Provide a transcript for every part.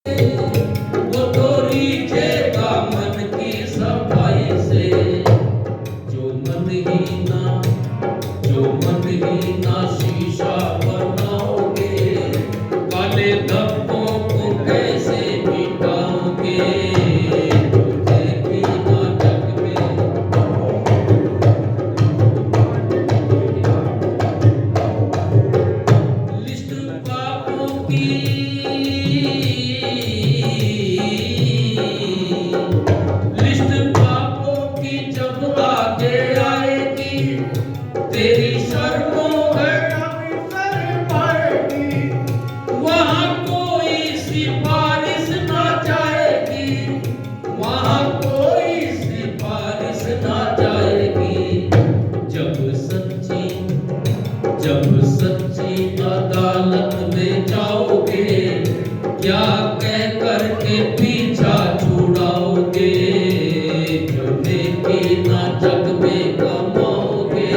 वो तो रीझेगा मन की सफाई से। जो मन ही ना शीशा बनाओगे, काले धब्बों को कैसे मिटाओगे। जो देखी ना जग में, लिस्ट पापों की, लिस्ट पापों की जब आगे आएगी, तेरी शर्मों है पाएगी। वहाँ कोई सिफारिश ना जाएगी, वहाँ कोई सिफारिश ना जाएगी। जब सच्ची अदालत में जाओगे, क्या कह करके पीछा छुड़ाओगे। जो नेकी ना जग में कमाओगे,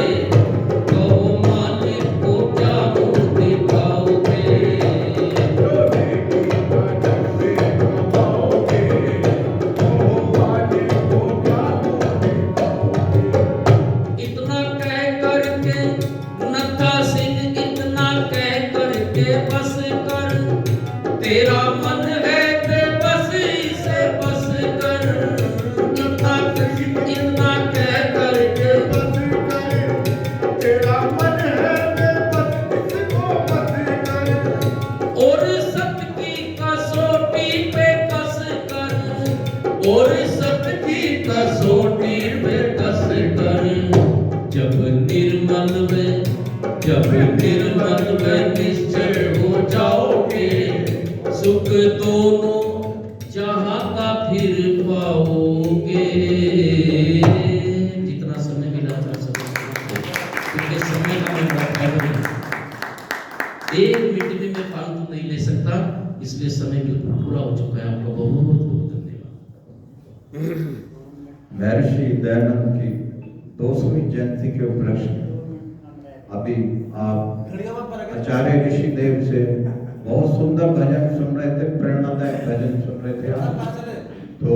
तो मालिक को क्या मुंह दिखाओगे। जो नेकी ना जग में कमाओगे, तो मालिक को क्या मुंह दिखाओगे। इतना कह करके नत्था सिंह, इतना कह करके बस कर, तेरा मन है बेबस इसे बस कर। नत्था सिंह इतना कह करके बस कर, तेरा मन है बेबस इसको बस कर। और सत्य की कसौटी पे कस कर, और सत्य की कसौटी पे कस कर। जब निर्मल में निश्चय हो जाओगे, सुख दोनों जहां का फिर पाओगे। जितना समय मिला था क्योंकि समय का मैं फायदा नहीं, 1 मिनट भी मैं फालतू नहीं ले सकता, इसलिए समय बिल्कुल पूरा हो चुका है। आपका बहुत बहुत धन्यवाद। महर्षि दयानंद की 200वीं जयंती के उपलक्ष्य में अभी आप आचार्य ऋषिदेव से बहुत सुंदर भजन सुन रहे थे, प्रेरणादायक भजन सुन रहे थे आप। तो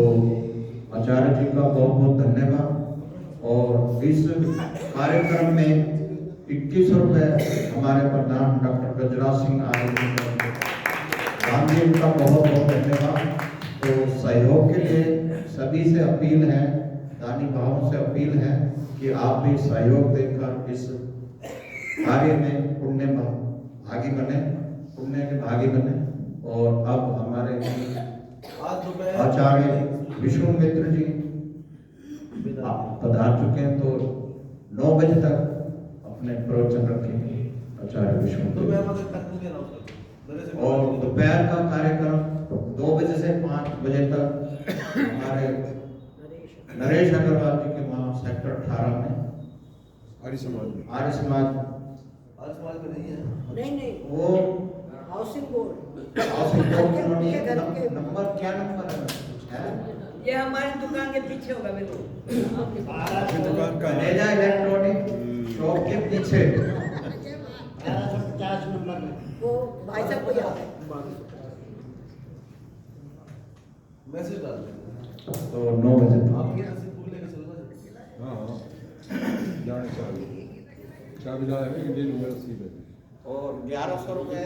आचार्य जी का बहुत बहुत धन्यवाद। और इस कार्यक्रम में 21 रुपए हमारे प्रधान डॉक्टर गजराज सिंह आए, गांधी उनका बहुत बहुत धन्यवाद। तो सहयोग के लिए सभी से अपील है, दानी भावों से अपील है कि आप भी सहयोग देकर इस कार्य में पुण्य भागी बने, पुण्य के भागी बने। और अब हमारे आचार्य विष्णु मित्र जी पधार चुके हैं, तो 9 बजे तक अपने प्रवचन रखेंगे आचार्य विष्णु। और दोपहर का कार्यक्रम 2 बजे से 5 बजे तक हमारे नरेश अग्रवाल जी के वहाँ सेक्टर 18 में आर्य समाज में नहीं है, नहीं वो हाउसिंग बोर्ड नंबर क्या नंबर है? ये हमारी दुकान के पीछे होगा। मेरे दुकान का नेजा इलेक्ट्रॉनिक शॉप के पीछे 1250 नंबर में वो भाई साहब को याद है, मैसेज डाल दें। तो 9 बजे तक आप ये ऐसे पूरे लेके चलना है। हाँ जाने चाहिए, क्या विदा है इंडियन यूनिवर्सिटी में। और 1100 रुपए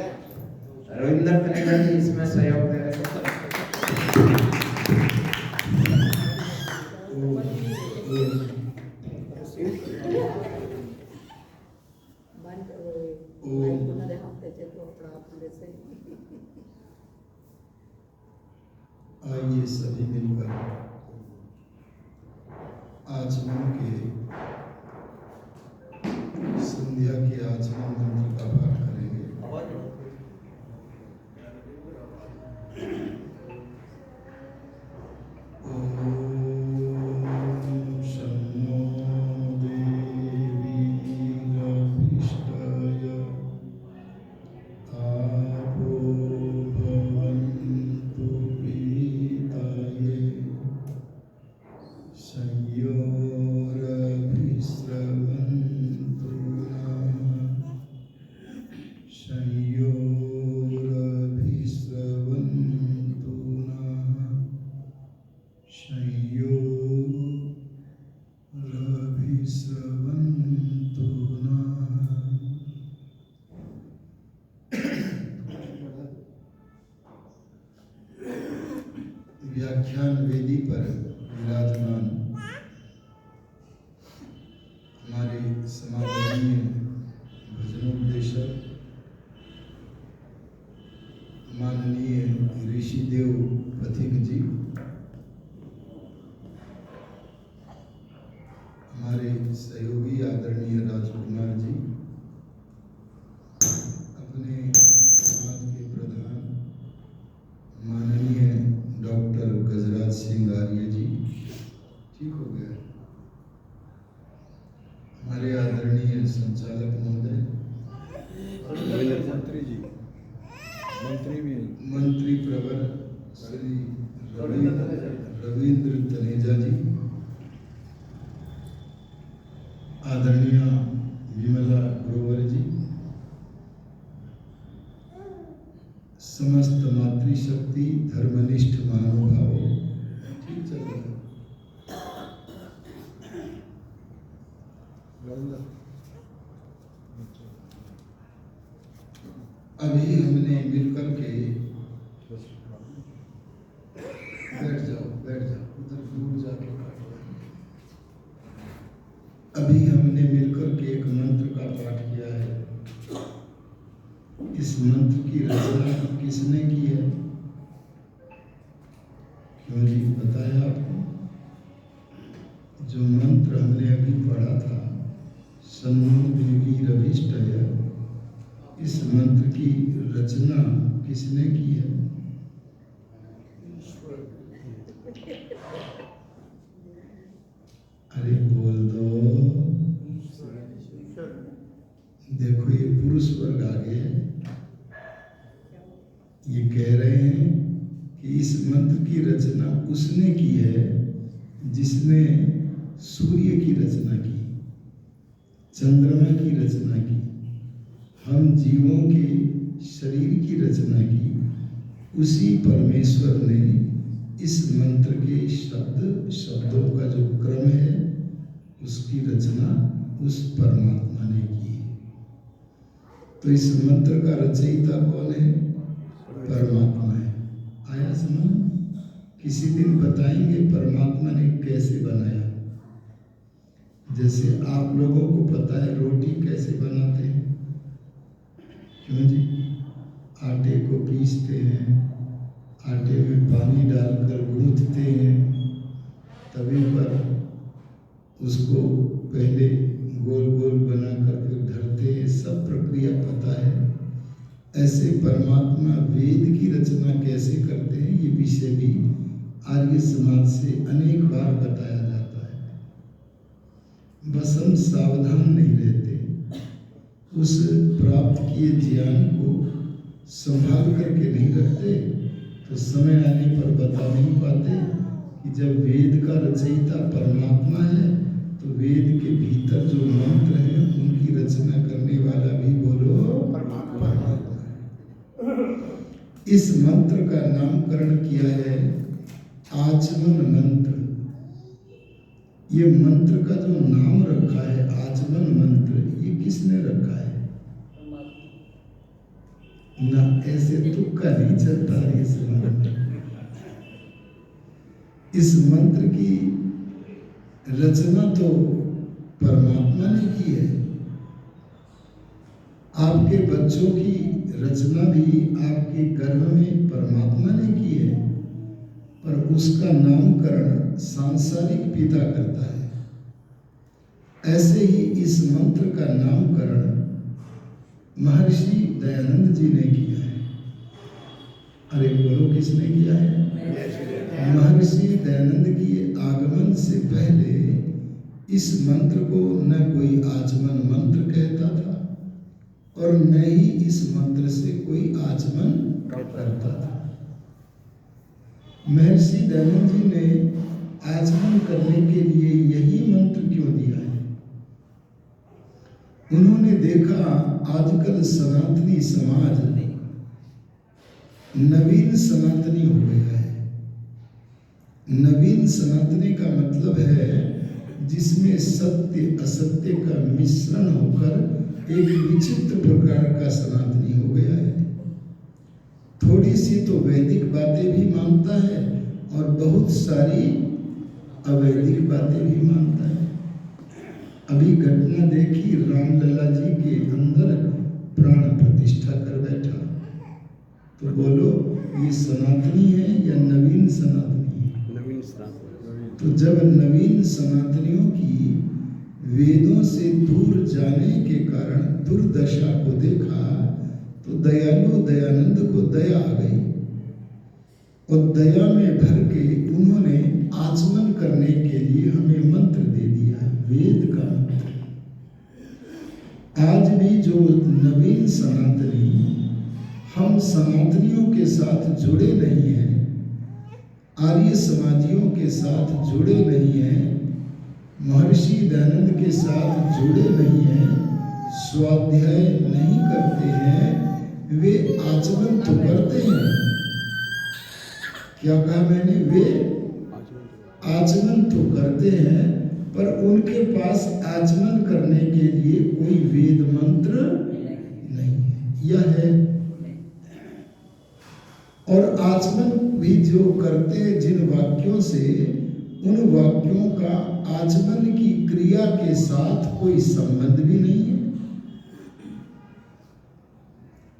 रविंद्र कनेडा जी इसमें सहयोग दे रहे हैं। आइए सभी मिलकर आचमन के संध्या के आचमन मंत्र का पाठ करेंगे। संयोरभिस्रवन्तु व्याख्यान वेदी पर विराजमान हमारे समादरणीय भजनोपदेशक माननीय ऋषिदेव पथिक जी, हमारे सहयोगी आदरणीय राजकुमार जी, अपने समाज के प्रधान माननीय डॉक्टर गजराज सिंह आर्य जी, ठीक हो गया, हमारे आदरणीय संचालक महोदय, मंत्री जी, मंत्री भी हैं, मंत्री प्रवर श्री रविंद्र तनेजा जी, आदरणीय विमला ग्रोवर जी, समस्त मातृशक्ति धर्मनिष्ठ महानुभावों, ठीक चल रहा है। अभी हमने मिलकर के बैठ जाओ उधर दूर जाके अभी हमने मिलकर के एक मंत्र का पाठ किया है। इस मंत्र की रचना किसने की है? क्यों जी बताया आपको? जो मंत्र हमने अभी पढ़ा था, सन्नो देवी रविष्टय, इस मंत्र की रचना किसने की है? अरे बोल दो। देखो ये पुरुष वर्ग आगे है, ये कह रहे हैं कि इस मंत्र की रचना उसने की है जिसने सूर्य की रचना की, चंद्रमा की रचना की, हम जीवों के शरीर की रचना की। उसी परमेश्वर ने इस मंत्र के शब्दों का जो क्रम है, उसकी रचना उस परमात्मा ने की। तो इस मंत्र का रचयिता कौन है? परमात्मा है। आया समझ? किसी दिन बताएंगे परमात्मा ने कैसे बनाया। जैसे आप लोगों को पता है रोटी कैसे बनाते हैं, क्यों जी? आटे को पीसते हैं, आटे में पानी डालकर गूंथते हैं, तवे पर उसको पहले गोल गोल बनाकर फिर धरते हैं, सब प्रक्रिया पता है। ऐसे परमात्मा वेद की रचना कैसे करते हैं, ये विषय भी आर्य समाज से अनेक बार बताया जाता है। बस हम सावधान नहीं रहते, उस प्राप्त किए ज्ञान को संभाल करके नहीं रखते, तो समय आने पर बता नहीं पाते कि जब वेद का रचयिता परमात्मा है, तो वेद के भीतर जो मंत्र हैं उनकी रचना करने वाला भी बोलो परमात्मा है। इस मंत्र का नामकरण किया है आचमन मंत्र। ये मंत्र का जो नाम रखा है आचमन मंत्र, ये किसने रखा है? ना ऐसे तुक्का नहीं चलता है इस मंत्र। इस मंत्र की रचना तो परमात्मा ने की है। आपके बच्चों की रचना भी आपके गर्भ में परमात्मा ने की है, पर उसका नामकरण सांसारिक पिता करता है। ऐसे ही इस मंत्र का नामकरण महर्षि दयानंद जी ने किया है। अरे बोलो किसने किया है? महर्षि दयानंद के आगमन से पहले इस मंत्र को न कोई आचमन मंत्र कहता था और न ही इस मंत्र से कोई आचमन करता था। महर्षि दयानंद जी ने आचमन करने के लिए यही मंत्र क्यों दिया है? उन्होंने देखा आजकल सनातनी समाज नवीन सनातनी हो गया है। नवीन सनातनी का मतलब है जिसमें सत्य असत्य का मिश्रण होकर एक विचित्र प्रकार का सनातनी हो गया है। थोड़ी सी तो वैदिक बातें भी मानता है और बहुत सारी अवैधिक बातें भी मानता है। अभी घटना देखी, रामलला जी के अंदर प्राण प्रतिष्ठा कर बैठा। तो बोलो ये सनातनी है या नवीन सनातनी है? नवीन सनातन। तो जब नवीन सनातनियों की वेदों से दूर जाने के कारण दुर्दशा को देखा तो दयालु दयानंद को दया आ गई और दया में भर के उन्होंने आचमन करने के लिए हमें मंत्र दे दिया, वेद का मंत्र। आज भी जो नवीन सनातनी हम सनातनियों के साथ जुड़े नहीं हैं, आर्य समाजियों के साथ जुड़े नहीं हैं, महर्षि दयानंद के साथ जुड़े नहीं हैं, स्वाध्याय नहीं करते हैं, वे आचमन तो करते हैं। क्या कहा मैंने? वे आचमन तो करते हैं, पर उनके पास आचमन करने के लिए कोई वेद मंत्र नहीं है। यह है। और आचमन भी जो करते हैं जिन वाक्यों से, उन वाक्यों का आचमन की क्रिया के साथ कोई संबंध भी नहीं है।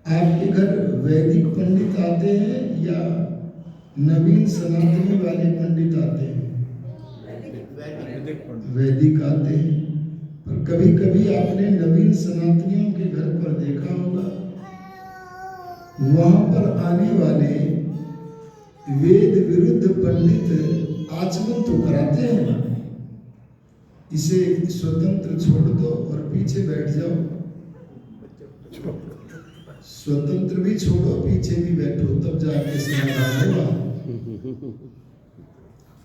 आपके घर वैदिक पंडित आते हैं या नवीन सनातनी वाले पंडित आते हैं? वैदिक आते हैं। पर कभी कभी आपने नवीन सनातनियों के घर पर देखा होगा, वहां पर आने वाले वेद विरुद्ध पंडित आचमन तो कराते हैं। इसे स्वतंत्र छोड़ दो और पीछे बैठ जाओ। स्वतंत्र भी छोड़ो, पीछे भी बैठो, तब जाके समाधान होगा।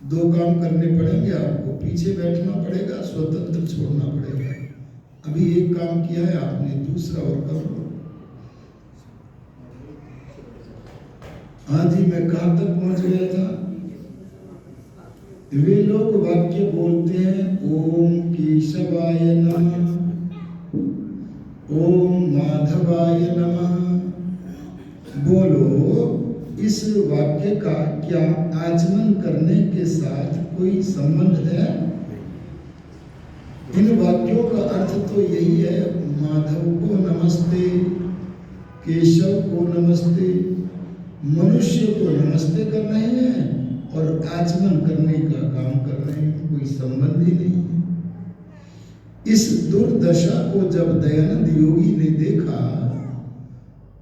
दो काम करने पड़ेंगे आपको, पीछे बैठना पड़ेगा, स्वतंत्र छोड़ना पड़ेगा। अभी एक काम किया है आपने, दूसरा और कर लो। हाँ जी, मैं कहाँ तक पहुंच गया था? वे लोग वाक्य बोलते हैं, ओम केशवाय नमः, ओम माधवाय नमः। बोलो, इस वाक्य का क्या आचमन करने के साथ कोई संबंध है? इन वाक्यों का अर्थ तो यही है, माधव को नमस्ते, केशव को नमस्ते, मनुष्य को नमस्ते कर रहे हैं और आचमन करने का काम कर रहे हैं, कोई संबंध ही नहीं है। इस दुर्दशा को जब दयानंद योगी ने देखा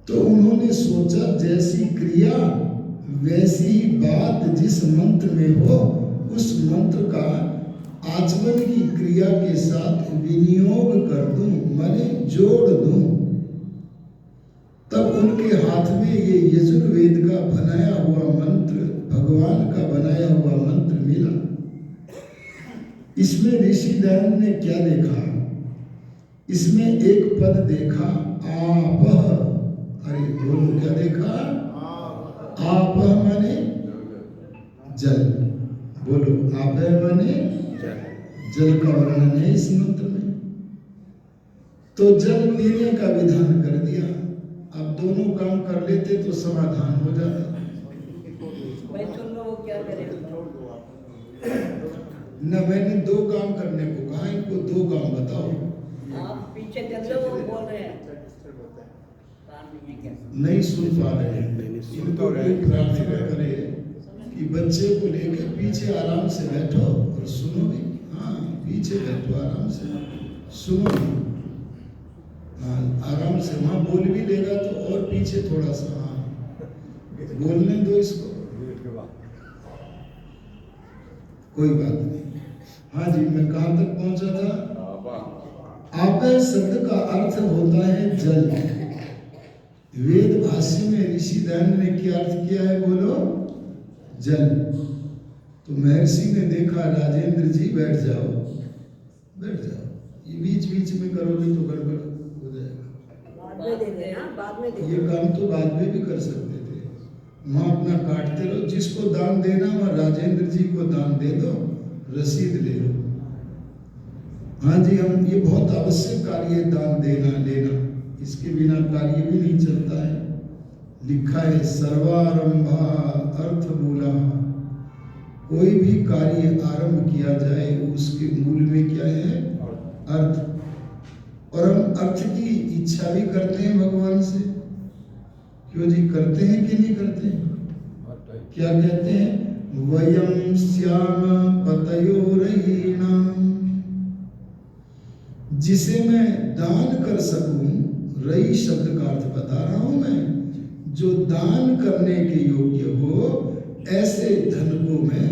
तो उन्होंने सोचा, जैसी क्रिया वैसी ही बात जिस मंत्र में हो, उस मंत्र का आचमन की क्रिया के साथ विनियोग कर दूं, माने जोड़ दूं। तब उनके हाथ में ये यजुर्वेद का बनाया हुआ मंत्र, भगवान का बनाया हुआ मंत्र मिला। इसमें ऋषि दयानंद ने क्या देखा? इसमें एक पद देखा, आपः। अरे बोलो, क्या देखा? आपः माने जल। बोलो, आपः माने जल का वर्णन है इस मंत्र में। तो जल पीने का विधान कर दिया। अब दोनों काम कर लेते तो समाधान हो जाता। भाई सुन लो, वो क्या करें? न, मैंने दो काम करने को कहा, इनको दो काम बताओ। आप पीछे कर लो, वो बोल रहे हैं। नहीं सुन पा रहे हैं। इनको कोई प्रार्थना करे कि बच्चे को लेकर पीछे आराम से बैठो और सुनो भी। हाँ, पीछे बैठो, आराम से सुनो भी। हाँ, आराम से। वहाँ बोल भी लेगा तो और पीछे थोड़ा सा, हाँ, बोलने दो इसको, कोई बात नहीं। हाँ जी, मैं कहाँ तक पहुंचा था? आपः शब्द का अर्थ होता है जल। वेद भाष्य में ऋषि दयानंद ने क्या अर्थ किया है? बोलो, जल। तो महर्षि ने देखा, राजेंद्र जी बैठ जाओ, बैठ जाओ। ये बीच बीच में करोगे तो गड़बड़ हो जाएगा। बाद में दे देना, बाद में दे ये काम तो बाद में भी कर सकते थे। वहाँ अपना काटते रहो, जिसको दान देना वहाँ राजेंद्र जी को दान दे दो, रसीद ले लो। हाँ जी, हम ये बहुत आवश्यक कार्य है, दान देना लेना, इसके बिना कार्य भी नहीं चलता है। लिखा है, सर्वारंभा अर्थ मूला कोई भी कार्य आरंभ किया जाए उसके मूल में क्या है? अर्थ। और हम अर्थ की इच्छा भी करते हैं भगवान से, क्यों जी? करते हैं कि नहीं करते हैं? क्या कहते हैं? वयम श्याम पतयोरयीणाम, जिसे मैं दान कर सकूं, रई शब्द का अर्थ बता रहा हूं मैं, जो दान करने के योग्य हो ऐसे धन को मैं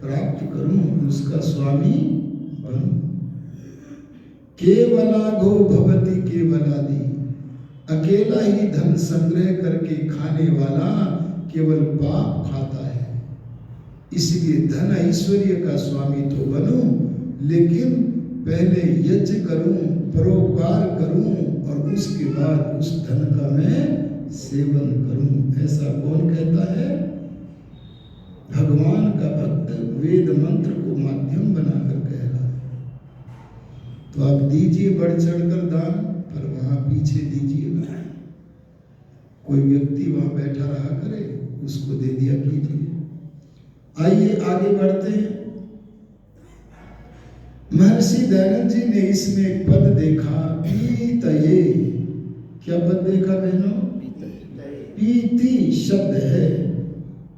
प्राप्त करूं, उसका स्वामी बनूं। केवलाघो भवति केवलादि, अकेला ही धन संग्रह करके खाने वाला केवल पाप खाता है। इसलिए धन ऐश्वर्य का स्वामी तो बनूं, लेकिन पहले यज्ञ करूं, परोपकार करूं और उसके बाद उस धन का मैं सेवन करूं। ऐसा कौन कहता है? भगवान का भक्त वेद मंत्र को माध्यम बनाकर कह रहा है। तो आप दीजिए बढ़ चढ़कर दान, पर वहां पीछे दीजिएगा। कोई व्यक्ति वहां बैठा रहा करे, उसको दे दिया कीजिए। आइए आगे बढ़ते हैं। महर्षि दयानंद जी ने इसमें एक पद देखा, पीतये। क्या पद देखा बहनों? पीति शब्द है,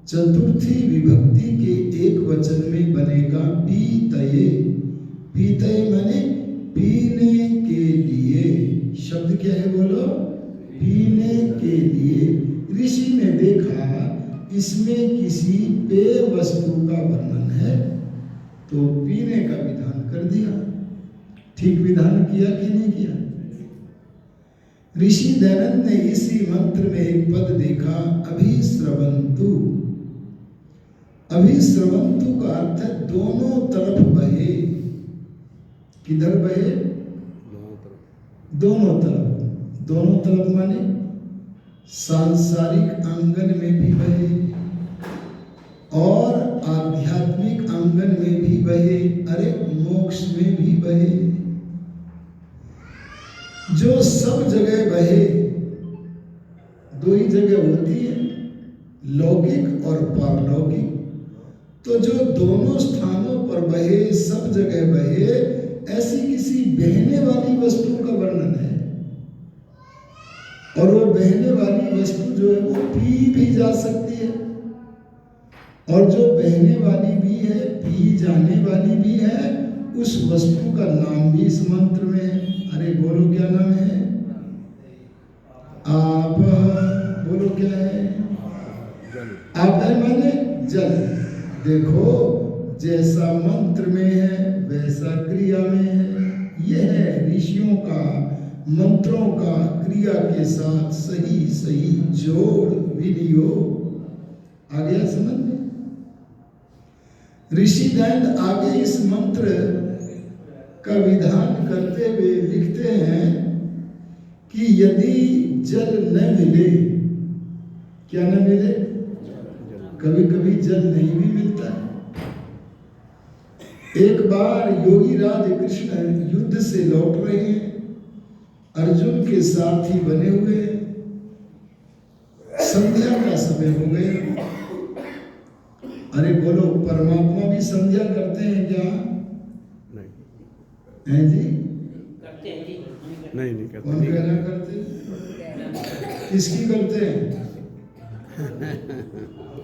चतुर्थी विभक्ति के एक वचन में बनेगा पीतये। पीतये माने पीने के लिए। शब्द क्या है बोलो? पीने के लिए। ऋषि ने देखा इसमें किसी पेय वस्तु का वर्णन है, तो पीने का विधान कर दिया। ठीक विधान किया कि नहीं किया? ऋषि दयानंद ने इसी मंत्र में एक पद देखा, अभिश्रवंतु। अभिश्रवंतु का अर्थ है दोनों तरफ बहे। किधर बहे? दोनों तरफ। दोनों तरफ माने सांसारिक आंगन में भी बहे और आध्यात्मिक आंगन में भी बहे, अरे मोक्ष में भी बहे। जो सब जगह बहे, दो ही जगह होती है, लौकिक और पारलौकिक। तो जो दोनों स्थानों पर बहे, सब जगह बहे, ऐसी किसी बहने वाली वस्तु का वर्णन है। और वो बहने वाली वस्तु जो है वो पी भी जा सकती है, और जो बहने वाली भी है, पी जाने वाली भी है, उस वस्तु का नाम भी इस मंत्र में है। अरे बोलो क्या नाम है? आप बोलो क्या है? आप है माने जल। देखो जैसा मंत्र में है वैसा क्रिया में है। यह है ऋषियों का मंत्रों का क्रिया के साथ सही सही जोड़ विनियोग। आ गया समझ में? ऋषि दयानंद आगे इस मंत्र का विधान करते हुए लिखते हैं कि यदि जल न मिले, क्या न मिले? कभी कभी जल नहीं भी मिलता है। एक बार योगी राज कृष्ण युद्ध से लौट रहे हैं, अर्जुन के साथी बने हुए, संध्या का समय हो गया। अरे बोलो, परमात्मा भी संध्या करते हैं क्या? नहीं हैं जी? करते हैं जी। नहीं करते। कौन कह रहा करते? किसकी करते हैं?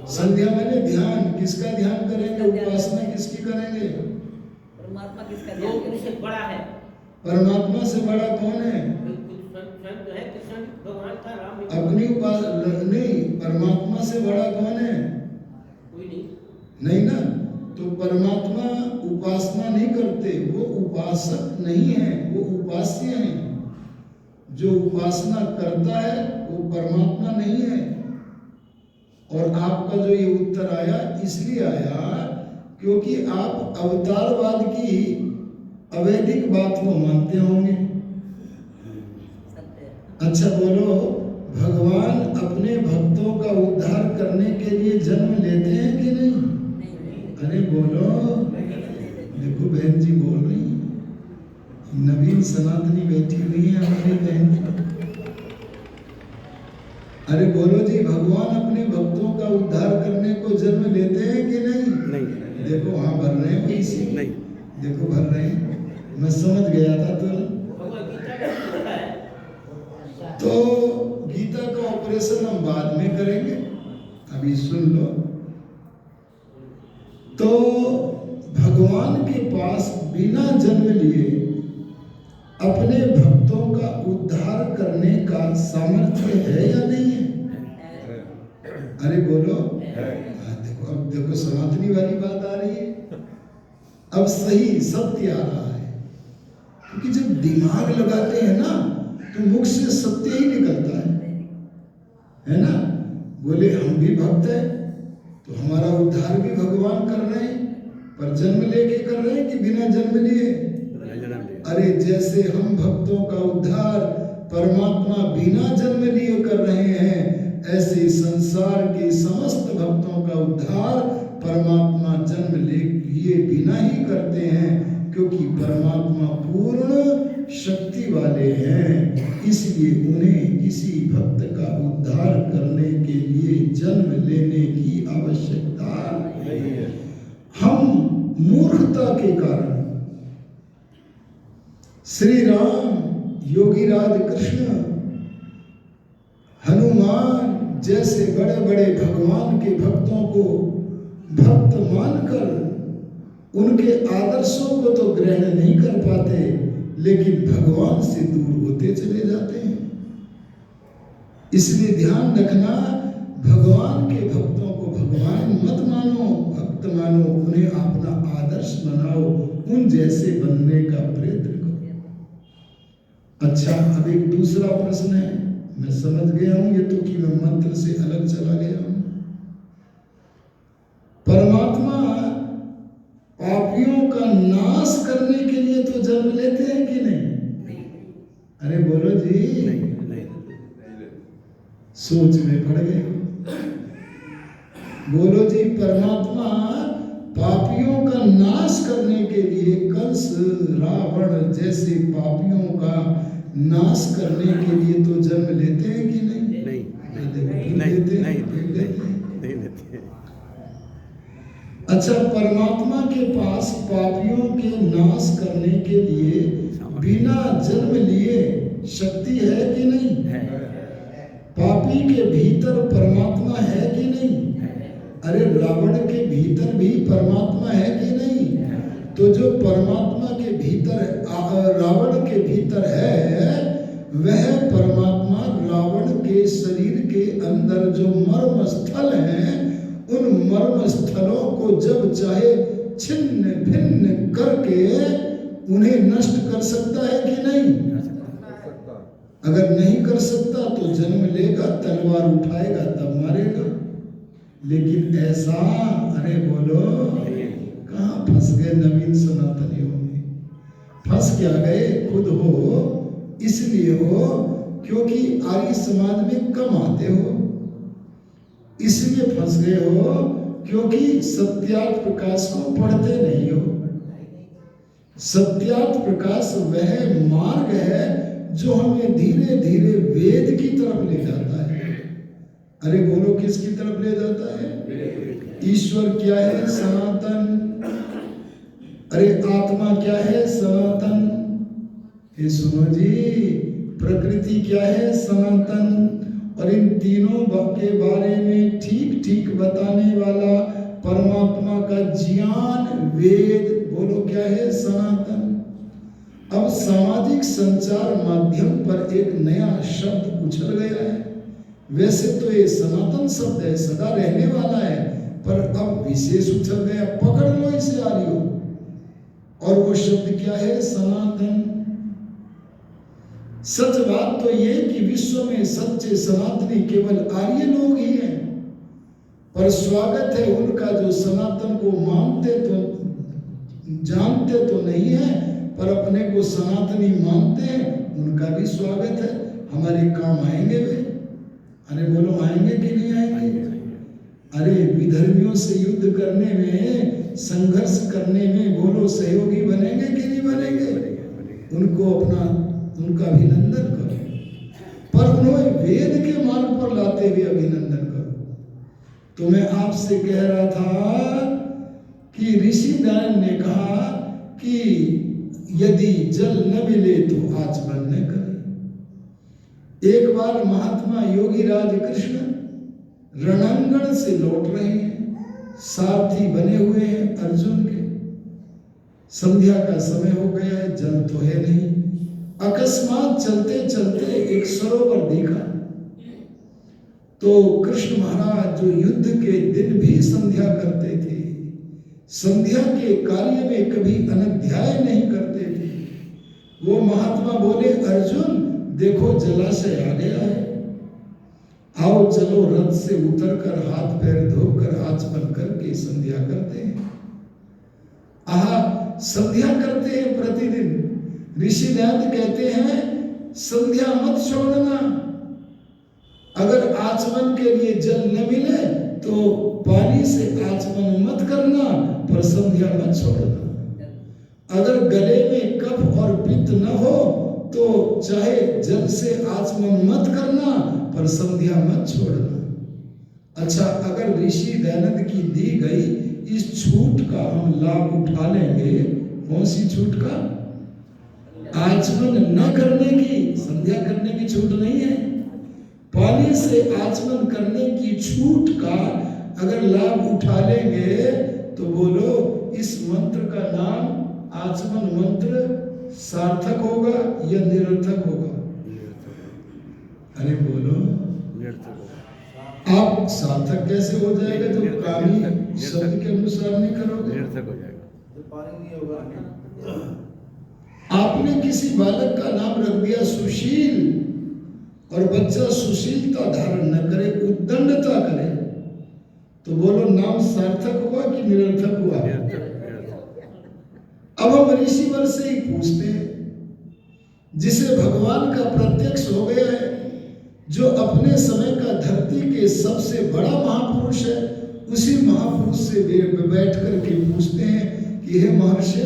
संध्या मैंने ध्यान। किसका ध्यान करेंगे? उपासना किसकी करेंगे? परमात्मा किसका जो ध्यान उनसे करेंगे? बड़ा है, परमात्मा से बड़ा कौन है? संत है, कृष्ण भगवान था, राम भी। अपनी उपासना नहीं, परमात्मा से बड़ा कौन है? कोई नहीं। नहीं ना। तो परमात्मा उपासना नहीं करते, वो उपासक नहीं है, वो उपास्य हैं। जो उपासना करता है वो परमात्मा नहीं है। और आपका जो ये उत्तर आया इसलिए आया क्योंकि आप अवतारवाद की अवैधिक बात को मानते होंगे। अच्छा बोलो, भगवान अपने भक्तों का उद्धार करने के लिए जन्म लेते हैं कि नहीं? अरे बोलो। देखो बहन जी बोल रही हैं, नवीन सनातनी बैठी हुई है हमारी बहन। अरे बोलो जी, भगवान अपने भक्तों का उद्धार करने को जन्म लेते हैं कि नहीं? देखो वहाँ भर रहे हैं इसी नहीं। देखो भर रहे हैं, मैं समझ गया था तो। भगवद गीता में लिखा है तो गीता का ऑपरेशन हम बाद में करेंगे, अभी सुन लो। तो भगवान के पास बिना जन्म लिए अपने भक्तों का उद्धार करने का सामर्थ्य है या नहीं है? अरे बोलो। देखो अब देखो सनातनी वाली बात आ रही है, अब सही सत्य आ रहा है। क्योंकि जब दिमाग लगाते हैं ना तो मुख से सत्य ही निकलता है ना। बोले हम भी भक्त हैं तो हमारा उद्धार भी भगवान कर रहे हैं, पर जन्म लेके कर रहे हैं कि बिना जन्म लिए? अरे जैसे हम भक्तों का उद्धार परमात्मा बिना जन्म लिए कर रहे हैं, ऐसे संसार के समस्त भक्तों का उद्धार परमात्मा जन्म लिए बिना ही करते हैं, क्योंकि परमात्मा पूर्ण शक्ति वाले हैं। इसलिए उन्हें किसी भक्त का उद्धार करने के लिए जन्म लेने की आवश्यकता नहीं है। हम मूर्खता के कारण श्री राम, योगी राज कृष्ण, हनुमान जैसे बड़े बड़े भगवान के भक्तों को भक्त मानकर उनके आदर्शों को तो ग्रहण नहीं कर पाते, लेकिन भगवान से दूर होते चले जाते हैं। इसलिए ध्यान रखना, भगवान के भक्तों को भगवान मत मानो, भक्त मानो, उन्हें अपना आदर्श बनाओ, उन जैसे बनने का प्रयत्न करो। अच्छा, अब एक दूसरा प्रश्न है, मैं समझ गया हूं ये तो कि मैं मंत्र से अलग चला गया हूं। परमात्मा पापियों का नाश करने के लिए तो जन्म लेते हैं कि नहीं? अरे बोलो जी। नहीं। सोच में पड़ गए। बोलो जी, परमात्मा पापियों का नाश करने के लिए कंस, रावण जैसे पापियों का नाश करने के लिए तो जन्म लेते हैं कि नहीं? नहीं लेते। अच्छा, परमात्मा के पास पापियों के नाश करने के लिए बिना जन्म लिए शक्ति है कि नहीं? पापी के भीतर परमात्मा है कि नहीं? अरे रावण के भीतर भी परमात्मा है कि नहीं? तो जो परमात्मा के भीतर, रावण के भीतर है, वह परमात्मा रावण के शरीर के अंदर जो मर्म स्थल हैं, उन मर्म स्थलों को जब चाहे छिन्न भिन्न करके उन्हें नष्ट कर सकता है कि नहीं? अगर नहीं कर सकता तो जन्म लेगा, तलवार उठाएगा तब मारेगा। लेकिन ऐसा, अरे बोलो, कहाँ फंस गए नवीन सनातनियों में? फंस क्या गए? खुद हो, इसलिए हो क्योंकि आर्य समाज में कम आते हो, इसलिए फंस गए हो, क्योंकि सत्यार्थ प्रकाश को पढ़ते नहीं हो। सत्यार्थ प्रकाश वह मार्ग है जो हमें धीरे धीरे वेद की तरफ ले जाता है। अरे बोलो, किसकी तरफ ले जाता है? ईश्वर क्या है? सनातन। अरे आत्मा क्या है? सनातन। ये सुनो जी, प्रकृति क्या है? सनातन। और इन तीनों के बारे में ठीक ठीक बताने वाला परमात्मा का ज्ञान वेद, बोलो क्या है? सनातन। अब सामाजिक संचार माध्यम पर एक नया शब्द उछल गया है। वैसे तो ये सनातन शब्द है, सदा रहने वाला है, पर अब विशेष उछल गया। पकड़ लो इसे आर्यों। और वो शब्द क्या है? सनातन। सच बात तो ये कि विश्व में सच्चे सनातनी केवल आर्य लोग ही हैं, पर स्वागत है उनका जो सनातन को मानते तो, जानते तो नहीं है, पर अपने को सनातनी मानते हैं, उनका भी स्वागत है। हमारे काम आएंगे वे। अरे बोलो, आएंगे कि नहीं आएंगे? अरे विधर्मियों से युद्ध करने में, संघर्ष करने में, बोलो सहयोगी बनेंगे कि नहीं बनेंगे? उनको उनका अभिनंदन करो, पर उन्हें वेद के मार्ग पर लाते हुए अभिनंदन करो। तो मैं आपसे कह रहा था कि ऋषि दयानंद ने कहा कि यदि जल न मिले तो आचमन न करें। एक बार महात्मा योगी राज कृष्ण रणांगण से लौट रहे हैं, सारथी बने हुए हैं अर्जुन के। संध्या का समय हो गया है, जल तो है नहीं। अकस्मात चलते चलते एक सरोवर दिखा, तो कृष्ण महाराज जो युद्ध के दिन भी संध्या करते थे, संध्या के कार्य में कभी अनध्याय नहीं करते थे, वो महात्मा बोले अर्जुन देखो जलाशय आ गया है, आओ चलो रथ से उतरकर हाथ पैर धोकर आचमन करके संध्या करते हैं। संध्या करते हैं प्रतिदिन। ऋषि दयानंद कहते हैं संध्या मत छोड़ना। अगर आचमन के लिए जल न मिले तो पानी से आचमन मत करना, पर संध्या मत छोड़ना। अगर गले में कफ और पित्त न हो तो चाहे जल से आचमन मत करना, पर संध्या मत छोड़ना। अच्छा, अगर ऋषि दयानंद की दी गई इस छूट का हम लाभ उठा लेंगे। कौन सी छूट का? आचमन न करने की। संध्या करने की छूट नहीं है, पानी से आचमन करने की छूट का अगर लाभ उठा लेंगे तो बोलो इस मंत्र का नाम आचमन मंत्र सार्थक होगा या निरर्थक होगा? अरे बोलो, आप सार्थक कैसे हो जाएगा जब कामी शब्द के अनुसार नहीं करोगे? निरर्थक हो जाएगा, पानी नहीं होगा। आपने किसी बालक का नाम रख दिया सुशील, और बच्चा सुशीलता धारण न करे, उद्दंडता करे, तो बोलो नाम सार्थक हुआ कि निरर्थक हुआ? अब हम ऋषिवर से ही पूछते हैं, जिसे भगवान का प्रत्यक्ष हो गया है, जो अपने समय का धरती के सबसे बड़ा महापुरुष है, उसी महापुरुष से बैठ करके पूछते हैं कि हे महर्षि,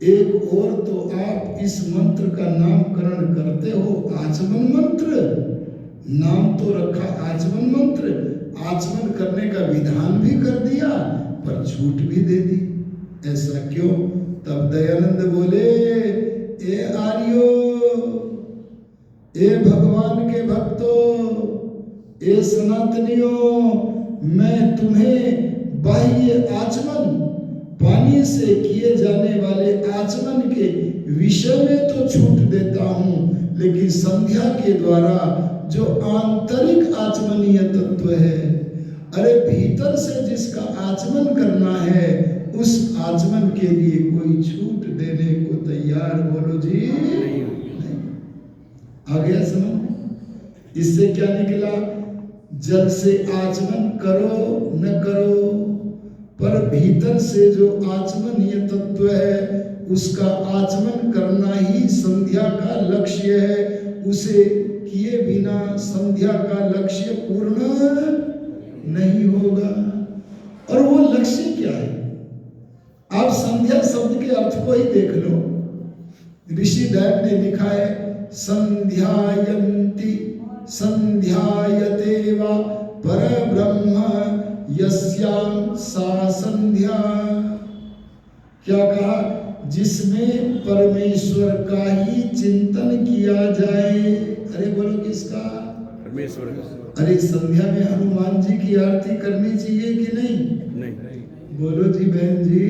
एक और तो आप इस मंत्र का नामकरण करते हो आचमन मंत्र, नाम तो रखा आचमन मंत्र, आचमन करने का विधान भी कर दिया पर छूट भी दे दी, ऐसा क्यों? तब दयानंद बोले, ए आर्यो, ए भगवान के भक्तों, ए सनातनियों, मैं तुम्हें बाह्य आचमन, पानी से किए जाने वाले आचमन के विषय में तो छूट देता हूं, लेकिन संध्या के द्वारा जो आंतरिक आचमनीय तत्व है, अरे भीतर से जिसका आचमन करना है, उस आचमन के लिए कोई छूट देने को तैयार, बोलो जी नहीं। आ गया समझ? इससे क्या निकला? जल से आचमन करो न करो, पर भीतर से जो आचमनीय तत्व है उसका आचमन करना ही संध्या का लक्ष्य है। उसे किए बिना संध्या का लक्ष्य पूर्ण नहीं होगा। और वो लक्ष्य क्या है? आप संध्या शब्द के अर्थ को ही देख लो। ऋषि दयानंद ने लिखा है, संध्यायन्ति संध्यायते वा परब्रह्म यस्यां सा संध्या। क्या कहा? जिसमें परमेश्वर का ही चिंतन किया जाए। अरे बोलो किसका? परमेश्वर का। अरे संध्या में हनुमान जी की आरती करनी चाहिए कि नहीं? नहीं। बोलो जी बहन जी,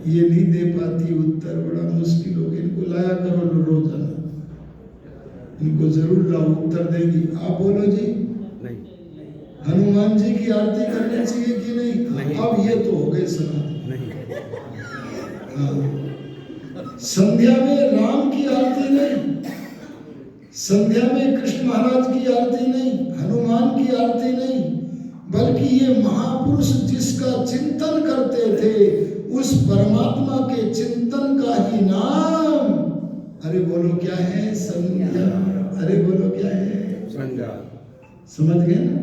ये नहीं दे पाती उत्तर, बड़ा मुश्किल हो गया। इनको लाया करो रोजाना, इनको जरूर लाओ, उत्तर देगी। आप बोलो जी। नहीं। हनुमान जी की आरती करनी चाहिए कि नहीं? अब ये तो हो गए सनातन। संध्या में राम की आरती नहीं, संध्या में कृष्ण महाराज की आरती नहीं, हनुमान की आरती नहीं, बल्कि ये महापुरुष जिसका चिंतन करते थे, उस परमात्मा के चिंतन का ही नाम, अरे बोलो क्या है? संध्या। अरे बोलो क्या है? संध्या। समझ गए ना?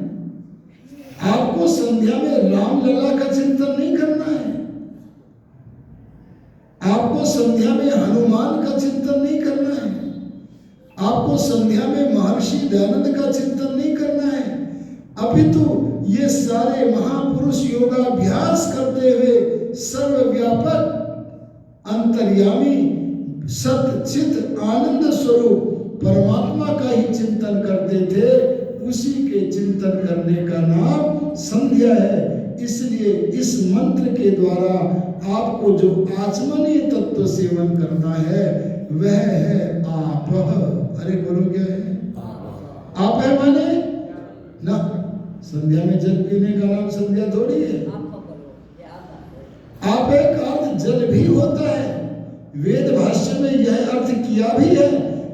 आपको संध्या में राम लला का चिंतन नहीं करना है, आपको संध्या में हनुमान का चिंतन नहीं करना है, आपको संध्या में महर्षि दयानंद का चिंतन नहीं करना है, अपितु ये सारे महापुरुष योगाभ्यास करते हुए सर्वव्यापक अंतर्यामी सत चित आनंद स्वरूप परमात्मा का ही चिंतन करते थे। उसी के चिंतन करने का नाम संध्या है। इसलिए इस मंत्र के द्वारा आपको जो आचमनीय तत्व सेवन करना है वह है आप। अरे बोलो क्या है? आप है माने ना। संध्या में जल पीने का नाम संध्या थोड़ी है। आप एक अर्थ जल भी होता है, वेद भाष्य में यह अर्थ किया भी है,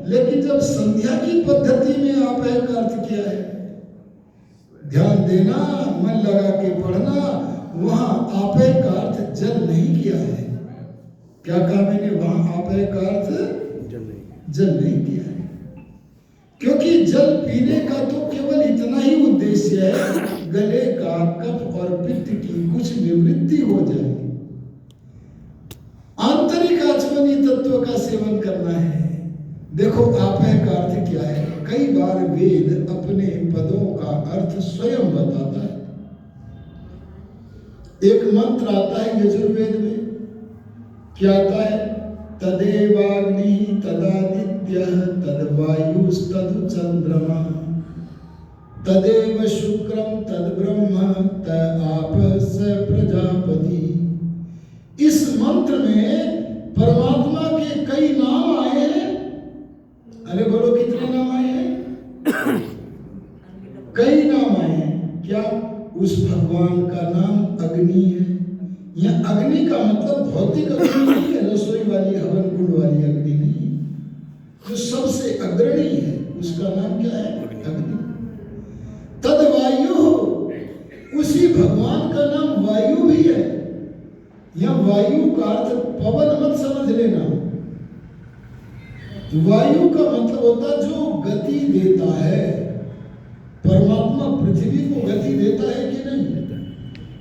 लेकिन जब संध्या की पद्धति में आप एक अर्थ किया है, ध्यान देना, मन लगा के पढ़ना, वहां आप एक अर्थ जल नहीं किया है। क्या कहा मैंने? वहां आप एक अर्थ जल नहीं किया है, क्योंकि जल पीने का तो केवल इतना ही उद्देश्य है, गले का कफ और पित्त की कुछ निवृत्ति हो जाए, आंतरिक आचमनीय तत्व का सेवन करना है। देखो आप का अर्थ क्या है? कई बार वेद अपने पदों का अर्थ स्वयं बताता है। एक मंत्र आता है यजुर्वेद में, क्या आता है? तदेवाग्नि तदादित्य तद्वायुस्तद चंद्रमा तदेव शुक्रम तद्ब्रह्म तआप स प्रजापति। इस मंत्र में परमात्मा के कई नाम आए हैं। अरे बोलो कितने नाम आए हैं? कई नाम आए हैं। क्या? उस भगवान का नाम अग्नि है। यह अग्नि का मतलब भौतिक अग्नि नहीं है, रसोई वाली हवन कुंड वाली अग्नि नहीं, जो सबसे अग्रणी है उसका नाम क्या है? अग्नि। तद वायु, उसी भगवान का नाम वायु भी है। यह वायु का अर्थ पवन मत समझ लेना। वायु का मतलब होता है जो गति देता है। परमात्मा पृथ्वी को गति देता है कि नहीं?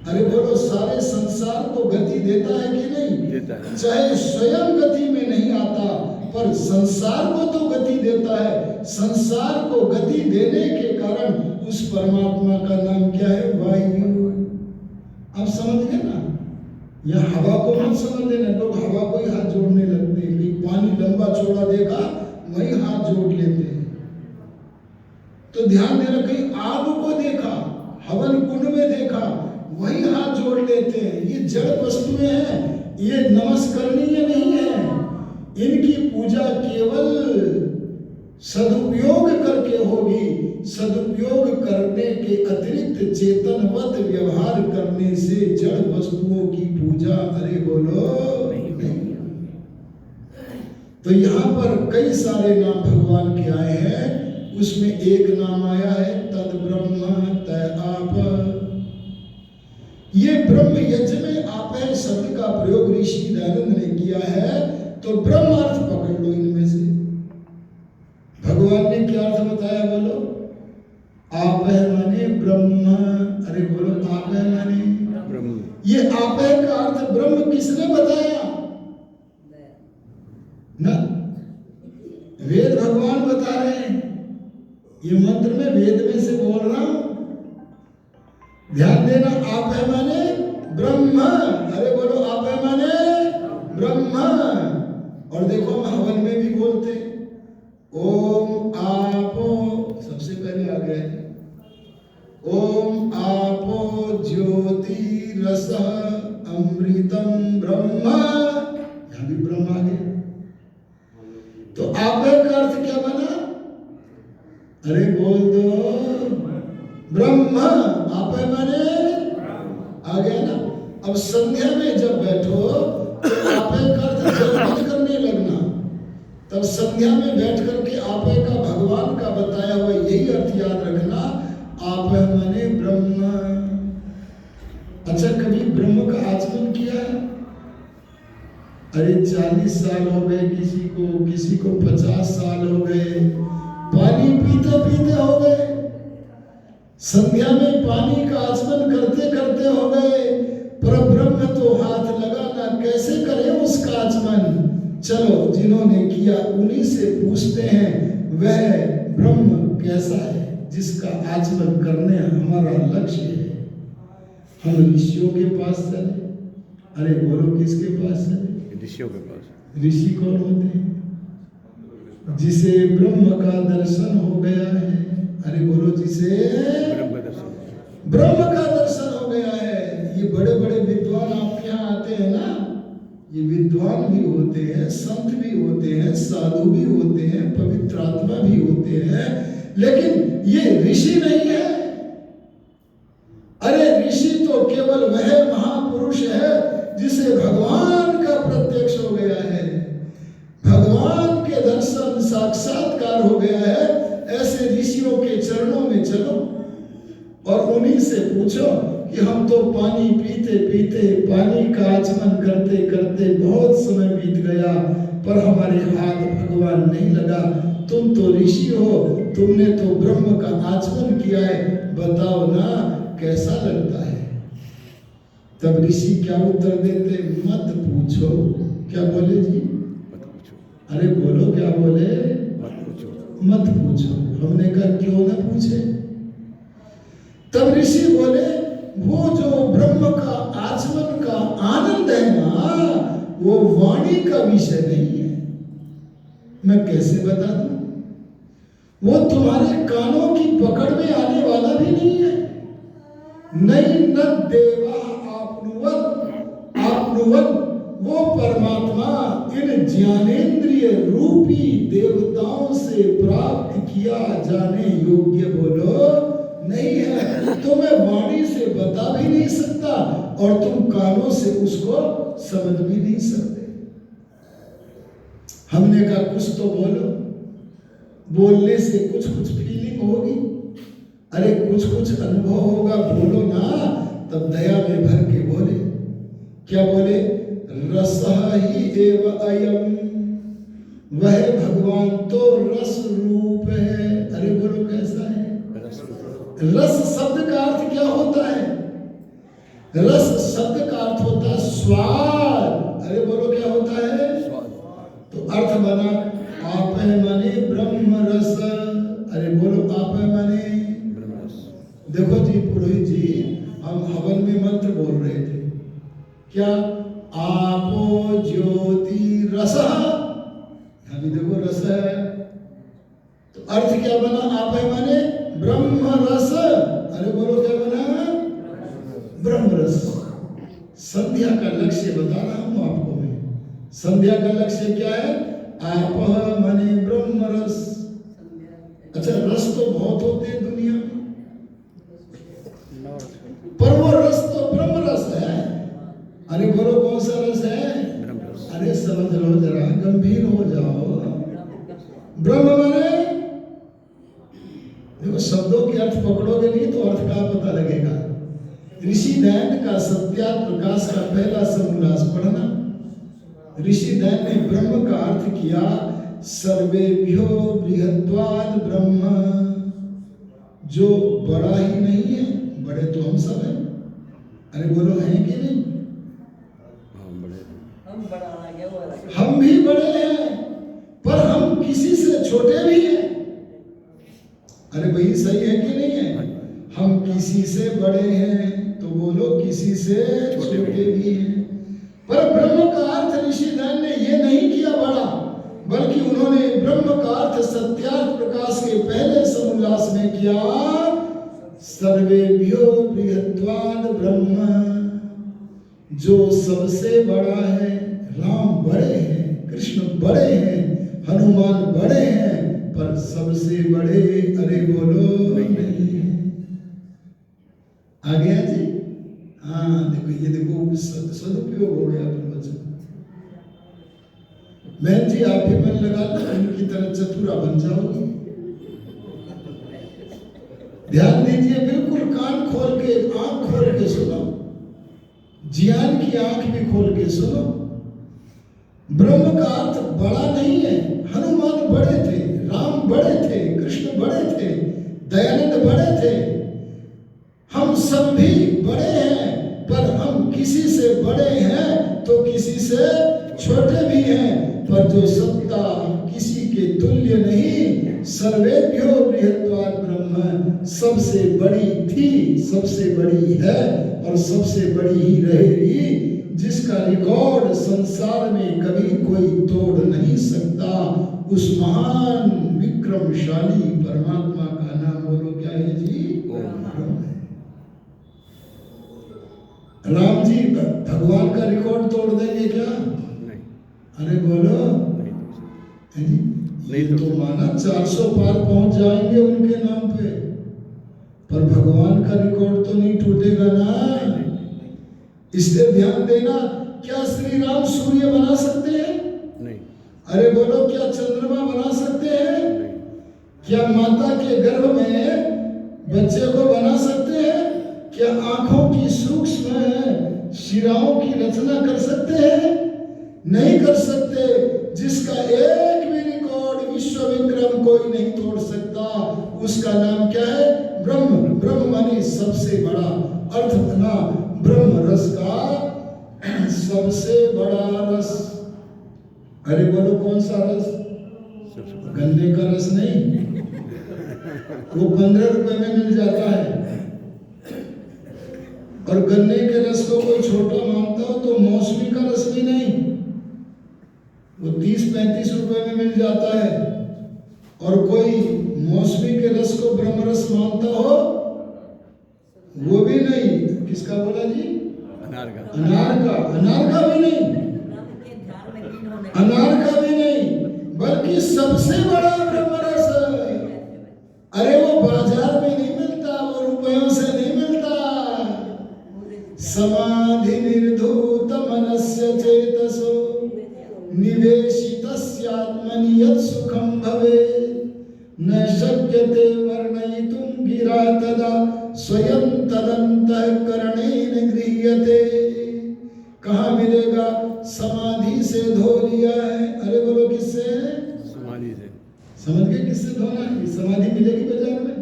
अरे बोलो, सारे संसार को गति देता है कि नहीं? देता है। चाहे स्वयं गति में नहीं आता, पर संसार को तो गति देता है। संसार को गति देने के कारण उस परमात्मा का नाम क्या है? वायु। आप समझ गए ना? यह हवा को मत समझ लेना। लोग हवा को ही हाथ जोड़ने लगते हैं कि पानी लंबा चौड़ा देखा वही हाथ जोड़ लेते हैं। तो ध्यान देना, कहीं आग को देखा, हवन कुंड में देखा, वही हाथ जोड़ लेते हैं। ये जड़ वस्तुएं हैं, ये नमस्करणीय नहीं है। इनकी पूजा केवल सदुपयोग करके होगी। सदुपयोग करने के अतिरिक्त चेतनवत व्यवहार करने से जड़ वस्तुओं की पूजा, अरे बोलो, नहीं। तो यहाँ पर कई सारे नाम भगवान के आए हैं। उसमें एक नाम आया है तद ब्रह्म तआप। ये ब्रह्म यज्ञ में आप शब्द का प्रयोग ऋषि दयानंद ने किया है। तो ब्रह्म अर्थ पकड़ लो इनमें से। भगवान ने क्या अर्थ बताया? बोलो, आप है माने ब्रह्म। अरे बोलो, आप है माने ब्रह्म। ये आप है का अर्थ ब्रह्म किसने बताया? ना, वेद भगवान बता रहे हैं। ये मंत्र में वेद में से बोल रहा हूं, ध्यान देना। आप है माने ब्रह्म। अरे बोलो, आप है माने ब्रह्म। और देखो हम हवन में भी बोलते हैं, ओम आपो, सबसे पहले आ गए, ओम आपो ज्योति रस अमृतम ब्रह्म। यहां भी ब्रह्म आ गया। तो आप का अर्थ क्या बना? अरे बोल दो, ब्रह्म। आप माने आ गया ना। अब संध्या में जब बैठो तो आप का अर्थ जप करने लगना। तब संध्या में बैठ करके आप का भगवान का बताया हुआ यही अर्थ याद रखना, आप माने ब्रह्म। अच्छा, कभी ब्रह्म का आचमन किया है? अरे 40 साल हो गए किसी को 50 साल हो गए, पानी पीते पीते हो गए, संध्या में पानी का आचमन करते करते हो गए। पर ब्रह्म तो हाथ लगाना, कैसे करें उसका आचमन? चलो, जिन्होंने किया उन्हीं से पूछते हैं, वह ब्रह्म कैसा है? जिसका आचरण करने हमारा लक्ष्य है। हम ऋषियों के पास चले। अरे बोलो किसके पास चले? ऋषियों के पास। ऋषि कौन होते हैं? जिसे ब्रह्म का दर्शन हो गया है। अरे बोलो जिसे ब्रह्म का दर्शन हो गया है। ये बड़े बड़े विद्वान आपके यहाँ आते हैं ना, ये विद्वान भी होते हैं, संत भी होते हैं, साधु भी होते हैं, पवित्र आत्मा भी होते हैं, लेकिन ये ऋषि नहीं है। अरे ऋषि तो केवल वह महापुरुष है जिसे भगवान का प्रत्यक्ष हो गया है, भगवान के दर्शन साक्षात्कार हो गया है। ऐसे ऋषियों के चरणों में चलो और उन्हीं से पूछो कि हम तो पानी पीते पीते, पानी का आचमन करते करते बहुत समय बीत गया, पर हमारे हाथ भगवान नहीं लगा। तुम तो ऋषि हो, तुमने तो ब्रह्म का आचमन किया है, बताओ ना कैसा लगता है? तब ऋषि क्या उत्तर देते? मत पूछो। क्या बोले जी? अरे बोलो क्या बोले? मत पूछो। हमने कहा क्यों न पूछे? तब ऋषि बोले वो जो ब्रह्म का आचमन का आनंद है ना, वो वाणी का विषय नहीं है। मैं कैसे बता दूं? वो तुम्हारे कानों की पकड़ में आने वाला भी नहीं है। नहीं न देवा आपनुवत वो परमात्मा इन ज्ञानेंद्रिय रूपी देवताओं से प्राप्त किया जाने योग्य बोलो नहीं है। तो मैं वाणी से बता भी नहीं सकता और तुम कानों से उसको समझ भी नहीं सकते। हमने कहा कुछ तो बोलो, बोलने से कुछ कुछ फीलिंग होगी, अरे कुछ कुछ अनुभव होगा, बोलो ना। तब दया में भर के बोले। क्या बोले? रसः ही एव अयम, वह भगवान तो रस रूप है। अरे बोलो कैसा है? रस शब्द का अर्थ क्या होता है? रस शब्द का अर्थ होता है स्वाद। अरे बोलो क्या होता है? तो अर्थ बना आप है माने ब्रह्म रस। अरे बोलो आप है माने ब्रह्म रस। देखो जी पुरोहित जी, हम हवन में मंत्र बोल रहे थे। क्या? आपो ज्योति रस। अभी देखो रस है, तो अर्थ क्या बना? आप है माने ब्रह्म रस। अरे बोलो क्या बना? ब्रह्म रस। संध्या का लक्ष्य बता रहा हूं आपको मैं। संध्या का लक्ष्य क्या है? आप माने ब्रह्म रस। अच्छा रस तो बहुत होते हैं दुनिया में, पर वो रस तो ब्रह्म रस है। अरे बोलो कौन सा रस है? अरे समझ लो जरा, गंभीर हो जाओ। ब्रह्म माने देखो, शब्दों के अर्थ पकड़ोगे नहीं तो अर्थ का पता लगेगा। ऋषि दयान का सत्यार्थ प्रकाश का पहला समोल्लास पढ़ना। ऋषि दयान ने ब्रह्म का अर्थ किया सर्वेभ्यो बृहत्वाद ब्रह्म, जो बड़ा ही नहीं है, बड़े तो हम सब हैं। अरे बोलो हैं कि नहीं? हम भी बड़े हैं, पर हम किसी से छोटे भी हैं। अरे भाई सही है कि नहीं है? हम किसी से बड़े हैं तो बोलो किसी से छोटे भी हैं। पर ब्रह्म का अर्थ ऋषि दयान ने ये नहीं किया बड़ा, बल्कि उन्होंने ब्रह्म का अर्थ सत्यार्थ प्रकाश के पहले समोल्लास में किया सर्वेभ्यो बृहत्वाद ब्रह्म, जो सबसे बड़ा है। राम बड़े हैं, कृष्ण बड़े हैं, हनुमान बड़े हैं, पर सबसे बड़े अरे बोलो नहीं है। आ गया जी? हाँ देखो, ये देखो सदुपयोग हो गया प्रवचन। मैं जी आप भी मन लगा लो, उनकी तरह चतुरा बन जाओगी। ध्यान दीजिए, बिल्कुल कान खोल के, आंख खोल के सुनो, ज्ञान की आंख भी खोल के सुनो। ब्रह्म का अर्थ बड़ा नहीं है। हनुमान बड़े थे, राम बड़े थे, कृष्ण बड़े थे, दयानंद बड़े थे। हम सब भी बड़े हैं, पर हम किसी से बड़े हैं तो किसी से छोटे भी हैं। पर जो सत्ता किसी के तुल्य नहीं, सर्वेभ्यो बृहत्वाद ब्रह्म, सबसे बड़ी थी, सबसे बड़ी है और सबसे बड़ी ही रहेगी, जिसका रिकॉर्ड संसार में कभी कोई तोड़ नहीं सकता। उस महान विक्रमशाली परमात्मा का नाम बोलो, क्या है जी? राम जी भगवान का रिकॉर्ड तोड़ देंगे क्या? नहीं, अरे बोलो नहीं ये तो माना 400 पार पहुंच जाएंगे उनके नाम पे, पर भगवान का रिकॉर्ड तो नहीं टूटेगा ना। इसलिए ध्यान देना, क्या श्री राम सूर्य बना सकते हैं? नहीं, अरे बोलो, क्या चंद्रमा बना सकते हैं? नहीं, क्या माता के गर्भ में बच्चे को बना सकते हैं? क्या आंखों की सूक्ष्म शिराओं की रचना कर सकते हैं? नहीं कर सकते। जिसका एक भी रिकॉर्ड विश्व विक्रम कोई नहीं तोड़ सकता, उसका नाम क्या है? ब्रह्म। ब्रह्म माने सबसे बड़ा, अर्थ बना ब्रह्म रस का सबसे बड़ा रस। अरे बोलो कौन सा रस? गन्ने का रस नहीं, वो 15 रुपए में मिल जाता है। और गन्ने के रस को कोई छोटा मानता हो तो मौसमी का रस भी नहीं, वो 30-35 रुपए में मिल जाता है। और कोई मौसमी के रस को ब्रह्म रस मानता हो, वो भी नहीं। किसका बोला जी? अनार का। अनार का भी नहीं, अनार का भी नहीं, बल्कि सबसे बड़ा ब्रह्म रस। अरे वो बाजार में नहीं मिलता, वो रुपयों से नहीं मिलता। समाधि निर्धूत मनस्य चेतसो निवेशितस्यात्मनि यत् सुखं भवेत् न शक्यते वर्णयितुं गिरा तदा स्वयं तदन्तःकरणेन गृह्यते। कहाँ मिलेगा? समाधि से धो लिया है। अरे बोलो किससे? समाधि से। समझ गए किससे धोना है? समाधि मिलेगी बाजार में?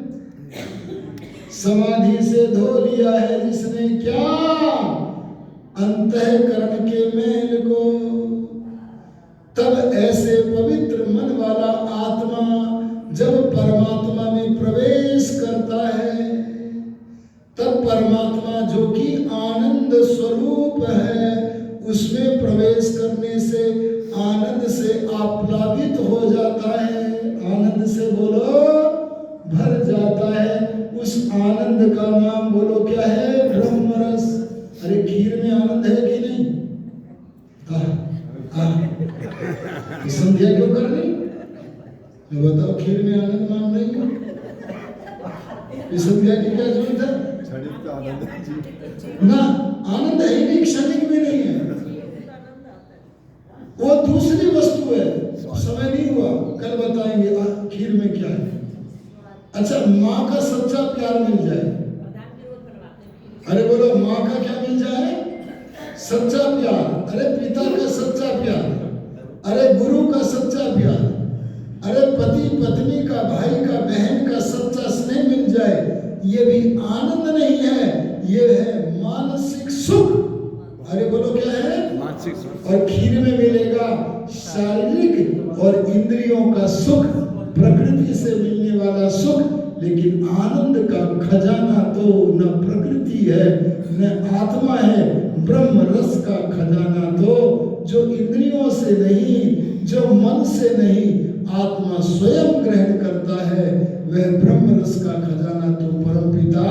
समाधि से धो लिया है जिसने, क्या? अंतःकरण के मैल को। तब ऐसे पवित्र मन वाला आत्मा जब परमात्मा में प्रवेश करता है, तब परमात्मा जो कि आनंद स्वरूप है, उसमें प्रवेश करने से आनंद से आप्लावित हो जाता है। आनंद से बोलो भर जाता है। उस आनंद का नाम बोलो क्या है? ब्रह्म रस। अरे खीर में आनंद है कि नहीं? संध्या क्यों कर रही? मैं बताओ, खीर में आनंद मान रही हो? संध्या की क्या जरूरत है? ना, आनंद है ही नहीं, क्षणिक भी नहीं है, वो दूसरी वस्तु है। समय नहीं हुआ, कल बताएंगे खीर में क्या है। अच्छा, माँ का सच्चा प्यार मिल जाए। अरे बोलो, माँ का क्या मिल जाए? सच्चा प्यार। अरे पिता का सच्चा प्यार, अरे गुरु का सच्चा प्यार, अरे पति पत्नी का, भाई का, बहन का सच्चा स्नेह मिल जाए, ये भी आनंद नहीं है, ये है मानसिक सुख। अरे बोलो क्या है? मानसिक सुख। और खीर में मिलेगा शारीरिक और इंद्रियों का सुख, प्रकृति से मिलने वाला सुख। लेकिन आनंद का खजाना तो न प्रकृति है न आत्मा है, ब्रह्म रस का खजाना तो जो इंद्रियों से नहीं, जो मन से नहीं, आत्मा स्वयं ग्रहण करता है, वह ब्रह्म रस का खजाना तो परमपिता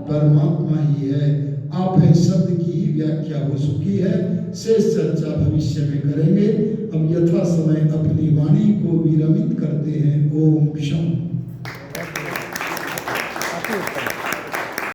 परमात्मा ही है। आप है शब्द की ही व्याख्या हो चुकी है, शेष चर्चा भविष्य में करेंगे। अब यथा समय अपनी वाणी को विरमित करते हैं। ओम शम।